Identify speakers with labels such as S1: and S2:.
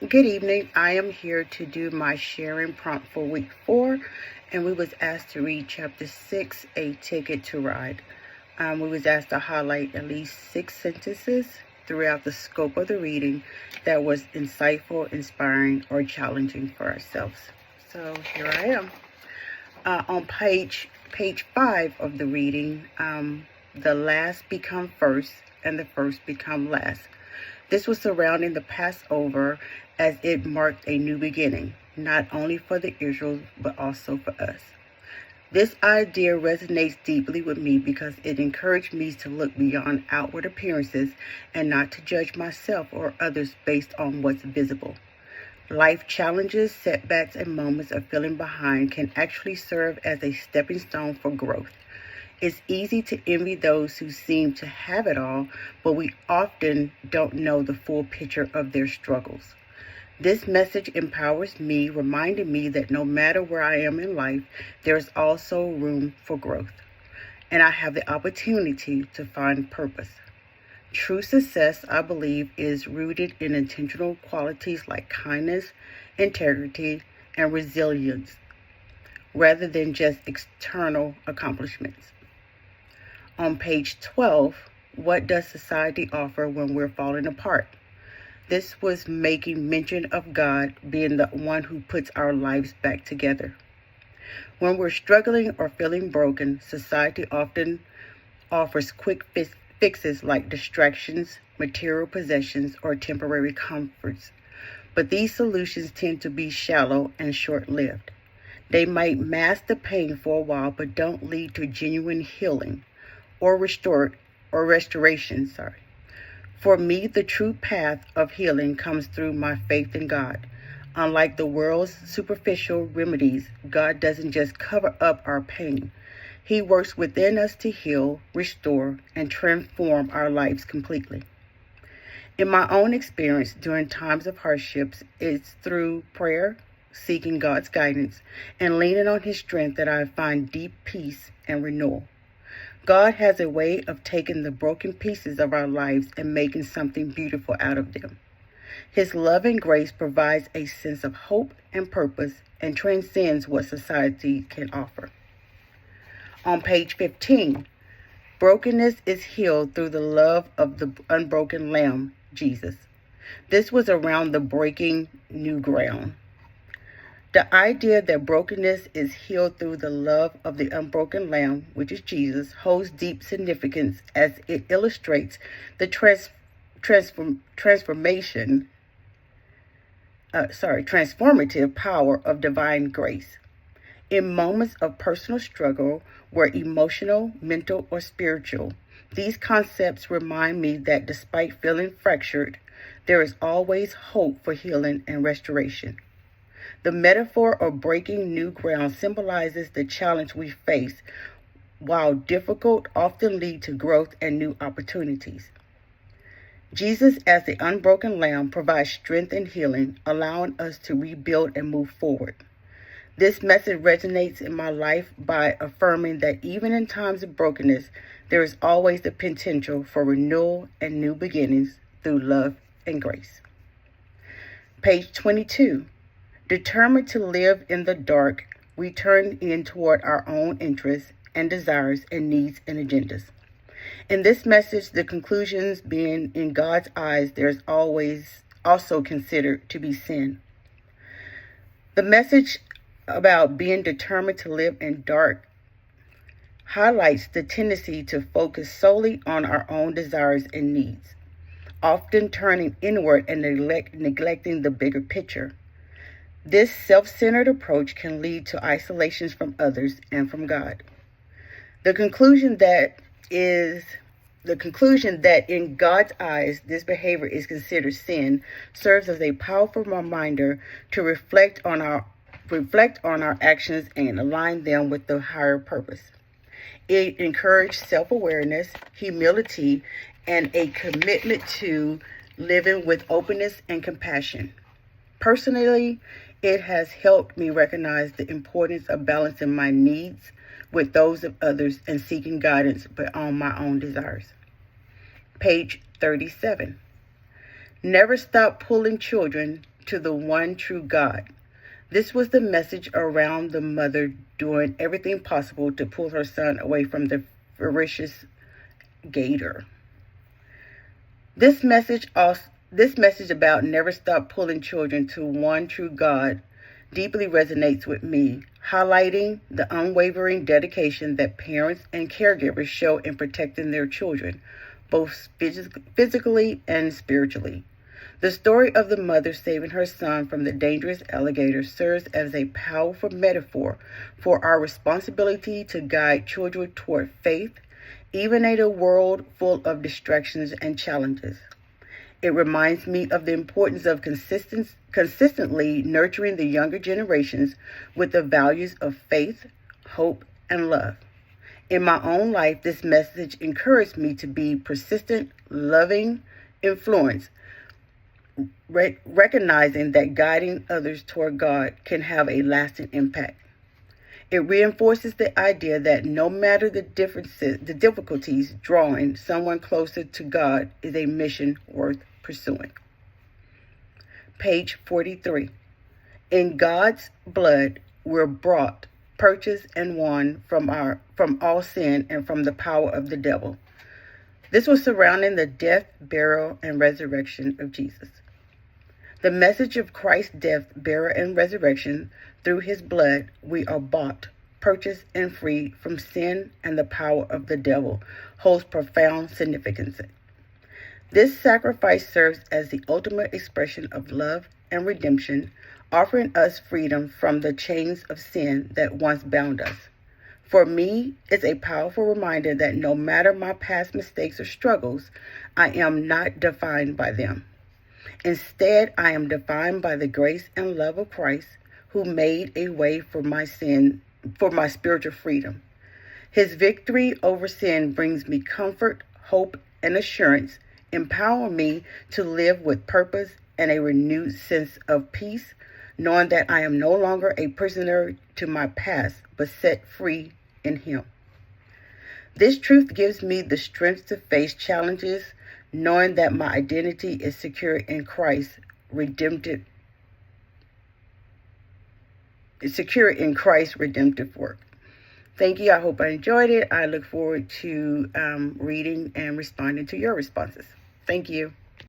S1: Good evening. I am here to do my sharing prompt for week 4, and we was asked to read chapter 6, A Ticket to Ride. We was asked to highlight at least 6 sentences throughout the scope of the reading that was insightful, inspiring, or challenging for ourselves. So here I am. On page 5 of the reading, the last become first and the first become last. This was surrounding the Passover as it marked a new beginning, not only for the Israelites, but also for us. This idea resonates deeply with me because it encouraged me to look beyond outward appearances and not to judge myself or others based on what's visible. Life challenges, setbacks, and moments of feeling behind can actually serve as a stepping stone for growth. It's easy to envy those who seem to have it all, but we often don't know the full picture of their struggles. This message empowers me, reminding me that no matter where I am in life, there is also room for growth, and I have the opportunity to find purpose. True success, I believe, is rooted in intentional qualities like kindness, integrity, and resilience, rather than just external accomplishments. On page 12, what does society offer when we're falling apart? This was making mention of God being the one who puts our lives back together. When we're struggling or feeling broken, society often offers quick fixes like distractions, material possessions, or temporary comforts. But these solutions tend to be shallow and short-lived. They might mask the pain for a while, but don't lead to genuine healing or restoration. For me, the true path of healing comes through my faith in God. Unlike the world's superficial remedies, God doesn't just cover up our pain. He works within us to heal, restore, and transform our lives completely. In my own experience during times of hardships, it's through prayer, seeking God's guidance, and leaning on His strength that I find deep peace and renewal. God has a way of taking the broken pieces of our lives and making something beautiful out of them. His love and grace provides a sense of hope and purpose and transcends what society can offer. On page 15, brokenness is healed through the love of the unbroken Lamb, Jesus. This was around the breaking new ground. The idea that brokenness is healed through the love of the unbroken Lamb, which is Jesus, holds deep significance as it illustrates the transformative power of divine grace. In moments of personal struggle, whether emotional, mental, or spiritual, these concepts remind me that despite feeling fractured, there is always hope for healing and restoration. The metaphor of breaking new ground symbolizes the challenge we face, while difficult, often lead to growth and new opportunities. Jesus, as the unbroken Lamb, provides strength and healing, allowing us to rebuild and move forward. This message resonates in my life by affirming that even in times of brokenness, there is always the potential for renewal and new beginnings through love and grace. Page 22. Determined to live in the dark, we turn in toward our own interests and desires and needs and agendas. In this message, the conclusions being in God's eyes, there is always also considered to be sin. The message about being determined to live in dark highlights the tendency to focus solely on our own desires and needs, often turning inward and neglecting the bigger picture. This self-centered approach can lead to isolations from others and from God. The conclusion that in God's eyes this behavior is considered sin serves as a powerful reminder to reflect on our actions and align them with the higher purpose. It encourages self-awareness, humility, and a commitment to living with openness and compassion. Personally, it has helped me recognize the importance of balancing my needs with those of others and seeking guidance beyond my own desires. Page 37. Never stop pulling children to the one true God. This was the message around the mother doing everything possible to pull her son away from the ferocious gator. This message about never stop pulling children to one true God deeply resonates with me, highlighting the unwavering dedication that parents and caregivers show in protecting their children, both physically and spiritually. The story of the mother saving her son from the dangerous alligator serves as a powerful metaphor for our responsibility to guide children toward faith, even in a world full of distractions and challenges. It reminds me of the importance of consistently nurturing the younger generations with the values of faith, hope, and love. In my own life, this message encouraged me to be persistent, loving influence, recognizing that guiding others toward God can have a lasting impact. It reinforces the idea that no matter the difficulties, drawing someone closer to God is a mission worth pursuing. Page 43. In God's blood, we're bought, purchased, and won from all sin and from the power of the devil. This was surrounding the death, burial, and resurrection of Jesus. The message of Christ's death, burial, and resurrection through his blood, we are bought, purchased, and freed from sin and the power of the devil, holds profound significance. This sacrifice serves as the ultimate expression of love and redemption, offering us freedom from the chains of sin that once bound us. For me, it's a powerful reminder that no matter my past mistakes or struggles, I am not defined by them. Instead, I am defined by the grace and love of Christ, who made a way for my spiritual freedom. His victory over sin brings me comfort, hope, and assurance, empowering me to live with purpose and a renewed sense of peace, knowing that I am no longer a prisoner to my past, but set free in him. This truth gives me the strength to face challenges, knowing that my identity is secure in Christ's redemptive work. Thank you. I hope I enjoyed it. I look forward to reading and responding to your responses. Thank you.